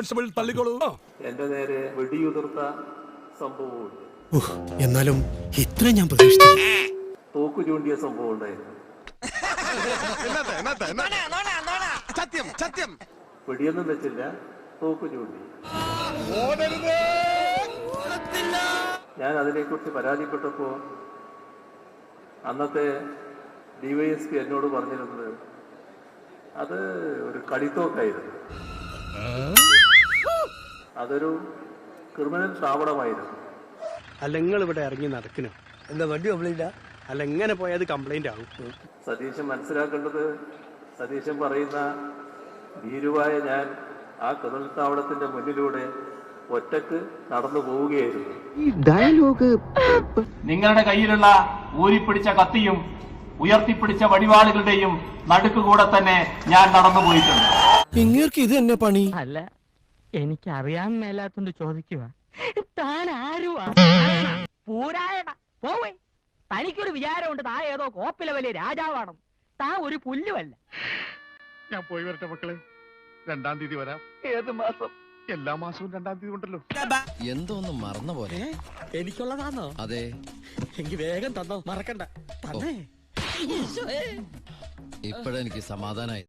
Constable തള്ളിക്കോളൂ. എന്റെ നേരെ വെടിയുതിർത്ത സംഭവവും എന്നാലും ഇത്ര ഞാൻ പ്രതീക്ഷിച്ചു. തോക്കു ചൂണ്ടിയ സംഭവം ഉണ്ടായിരുന്നു. വെടിയൊന്നും വെച്ചില്ല, തോക്കു ചൂണ്ടി. ഞാൻ അതിനെക്കുറിച്ച് പരാതിപ്പെട്ടപ്പോ അന്നത്തെ DYSP എന്നോട് പറഞ്ഞിരുന്നത് അത് ഒരു കളിത്തോക്കായിരുന്നു, അതൊരു ക്രിമിനൽ സ്ഥാപനമായിരുന്നു. അല്ല നിങ്ങൾ ഇവിടെ ഇറങ്ങി നടക്കണോ? എന്താ വണ്ടി കംപ്ലൈന്റ്? അല്ല എങ്ങനെ പോയത് കംപ്ലൈന്റ് ആകും? സതീശൻ മനസ്സിലാക്കേണ്ടത്, സതീശൻ പറയുന്ന ഭീരുവായ ഞാൻ ആ ക്രിമിനൽ താവളത്തിന്റെ മുന്നിലൂടെ ഒറ്റക്ക് നടന്നു പോവുകയായിരുന്നു. ഈ ഡയലോഗ് നിങ്ങളുടെ കയ്യിലുള്ള ഊരിപ്പിടിച്ച കത്തിയും ഉയർത്തിപ്പിടിച്ച വടിവാളുകളുടെയും നടുക്കുകൂടെ തന്നെ ഞാൻ നടന്നുപോയിട്ടുണ്ട്. ഇങ്ങേർക്ക് ഇത് തന്നെ പണി? അല്ല, എനിക്ക് അറിയാൻ മേലാത്തോണ്ട് ചോദിക്കുക. താൻ ആരുവാ? പോവേ, തനിക്കൊരു വിചാരമുണ്ട് താ ഏതോ കോപ്പിലെ വലിയ രാജാവാണ്. താ ഒരു പുല്ലുമല്ല. ഞാൻ പോയി വരട്ടെ മക്കളെ. 2-ാം തീയതി വരാം. ഏത് മാസം? എല്ലാ മാസവും 2-ാം തീയതി ഉണ്ടല്ലോ. എന്തോ ഒന്ന് മറന്ന പോലെ. എനിക്കുള്ളതാണോ? അതെ, എനിക്ക് വേഗം തന്നോ, മറക്കണ്ട. തന്നേ. ഇപ്പഴെനിക്ക് സമാധാനായി.